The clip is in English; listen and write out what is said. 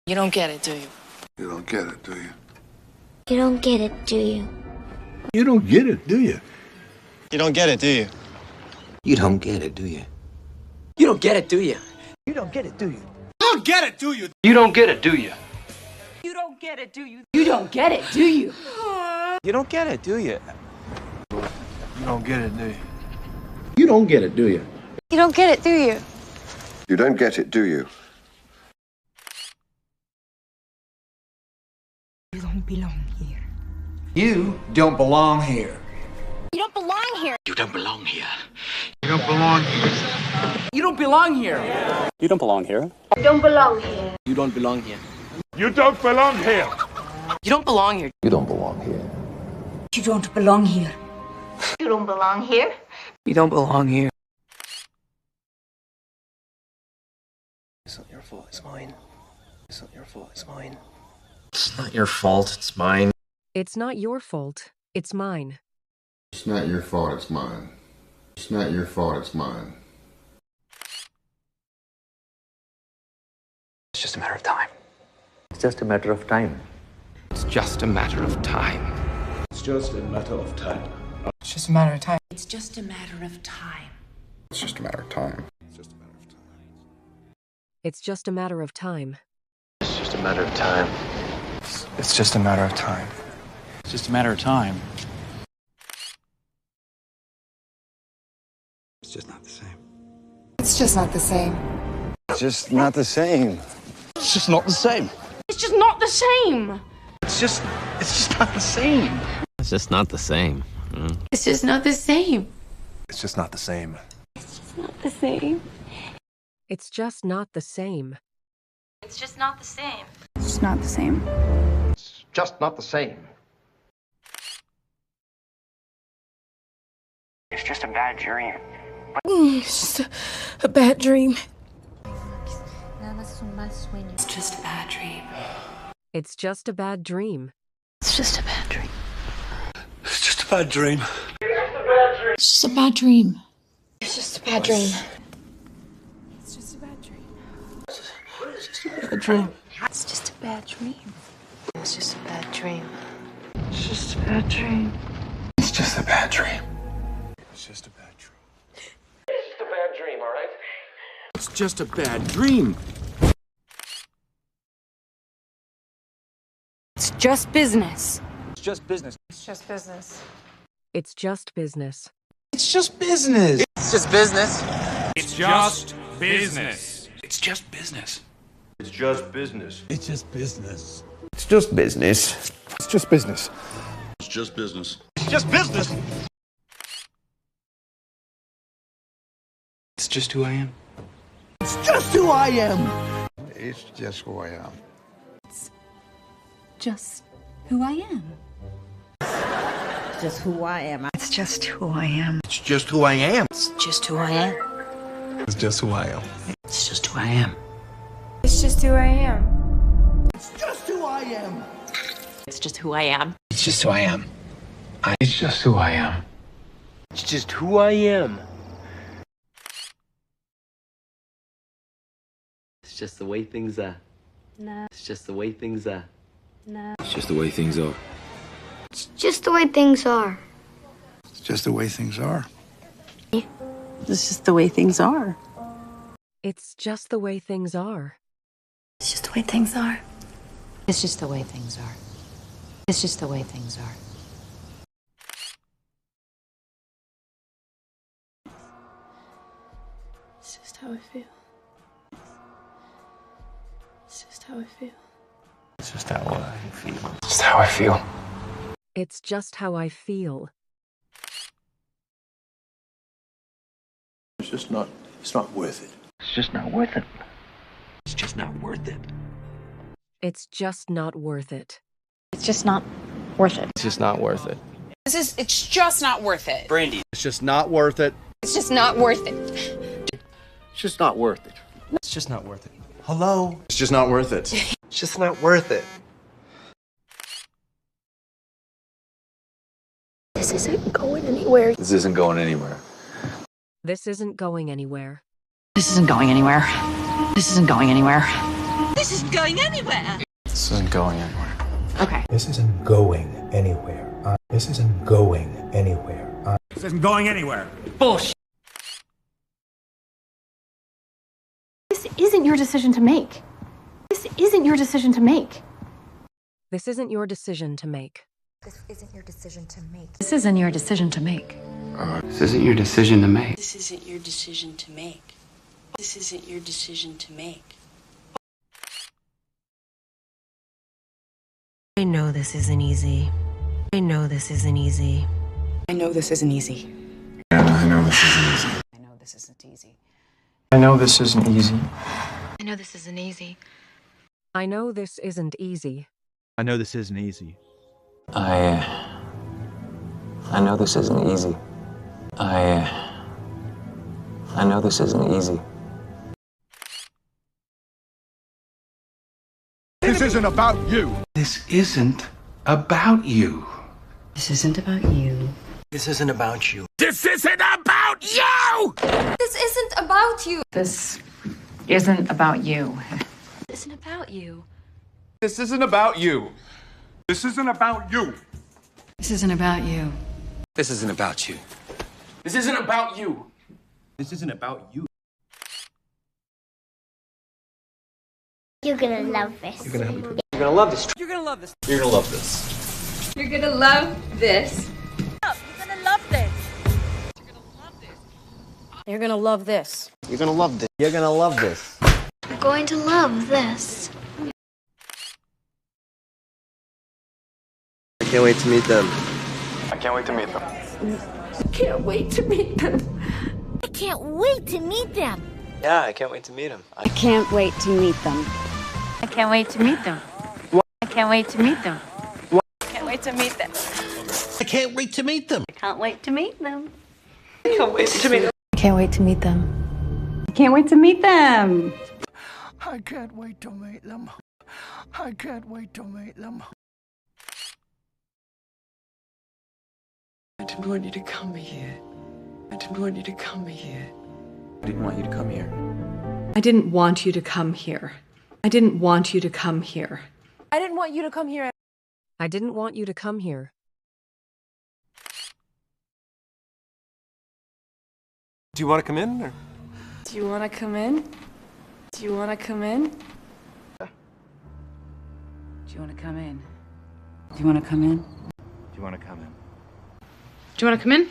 You don't get it, do you? You don't get it, do you? You don't get it, do you? You don't get it, do you? You don't get it, do you? You don't get it, do you? You don't get it, do you? You don't get it, do you? You don't get it, do you? You don't get it, do you? You don't get it, do you? You don't get it, do you? You don't get it, do you? You don't get it, do you? You don't get it, do you? You don't get it, do you? You don't get it, do you? You don't belong here. You don't belong here. You don't belong here. You don't belong here. You don't belong here. You don't belong here. You don't belong here. You don't belong here. You don't belong here. You don't belong here. You don't belong here. You don't belong here. You don't belong here. You don't belong here. You don't belong here. It's not your fault, it's mine. It's not your fault, it's mine. It's not your fault, it's mine. It's not your fault. It's mine. It's not your fault, it's mine. It's not your fault, it's mine. It's just a matter of time. It's just a matter of time. It's just a matter of time. It's just a matter of time. It's just a matter of time. It's just a matter of time. It's just a matter of time. It's just a matter of time. It's just a matter of time. It's just a matter of time. It's just a matter of time. It's just not the same. It's just not the same. It's just not the same. It's just not the same. It's just not the same. It's just not the same. It's just not the same. It's just not the same. It's just not the same. Not the same. It's just not the same. It's just not the same. It's just not the same. It's just not the same. It's just a bad dream. It's just a bad dream. It's just a bad dream. It's just a bad dream. It's just a bad dream. It's just a bad dream. It's just a bad dream. It's just a bad dream. It's just a bad dream. A dream. It's just a bad dream. It's just a bad dream. It's just a bad dream. It's just a bad dream. It's just a bad dream. It's just a bad dream, all right? It's just a bad dream. It's just business. It's just business. It's just business. It's just business. It's just business. It's just business. It's just business. It's just business. It's just business. It's just business. It's just business. It's just business. It's just business. It's just business. It's just who I am. It's just who I am. It's just who I am. Just who I am. Just who I am. It's just who I am. It's just who I am. It's just who I am. It's just who I am. It's just who I am. It's just who I am. It's just who I am. It's just who I am. It's just who I am. It's just who I am. It's just who I am. It's just the way things are. No. It's just the way things are. No. It's just the way things are. It's just the way things are. It's just the way things are. It's just the way things are. It's just the way things are. It's just the way things are. It's just the way things are. It's just the way things are. It's just how I feel. It's just how I feel. It's just how I feel. It's just how I feel. It's just how I feel. It's just not. It's not worth it. It's just not worth it. It's just not worth it. It's just not worth it. It's just not worth it. It's just not worth it. It's just not worth it. Brandy. It's just not worth it. It's just not worth it. It's just not worth it. It's just not worth it. Hello? It's just not worth it. It's just not worth it. This isn't going anywhere. This isn't going anywhere. This isn't going anywhere. This isn't going anywhere. This isn't going anywhere. This is going anywhere. This isn't going anywhere. Okay. This isn't going anywhere. This isn't going anywhere. This isn't going anywhere. Bullshit. This isn't your decision to make. This isn't your decision to make. This isn't your decision to make. This isn't your decision to make. This isn't your decision to make. This isn't your decision to make. This isn't your decision to make. This isn't your decision to make. I know this isn't easy. I know this isn't easy. I know this isn't easy. Yeah, I know this isn't easy. I know this isn't easy. I know this isn't easy. I know this isn't easy. I know this isn't easy. I know this isn't easy. I know this isn't easy. I know this isn't easy. This isn't about you. This isn't about you. This isn't about you. This isn't about you. This isn't about you! This isn't about you. This isn't about you. This isn't about you. This isn't about you. This isn't about you. This isn't about you. This isn't about you. This isn't about you. This isn't about you. You're gonna love this. You're gonna love this. You're gonna love this. You're gonna love this. You're gonna love this. You're gonna love this. You're gonna love this. You're gonna love this. You're gonna love this. You're going to love this. I can't wait to meet them. I can't wait to meet them. Can't wait to meet them. I can't wait to meet them. Yeah, I can't wait to meet them. I can't wait to meet them. I can't wait to meet them. I can't wait to meet them. Can't wait to meet them. I can't wait to meet them. Can't wait to meet them. Can't wait to meet them. I can't wait to meet them. I can't wait to meet them. I can't wait to meet them. I can't wait to meet them. I didn't want you to come here. I didn't want you to come here. I didn't want you to come here. I didn't want you to come here. I didn't want you to come here. I didn't want you to come here. I didn't want you to come here. Do you want to come in? Or? Do you want to come in? Do you want to come in? Do you want to come in? Do you want to come in? Do you want to come in? Do you want to come in?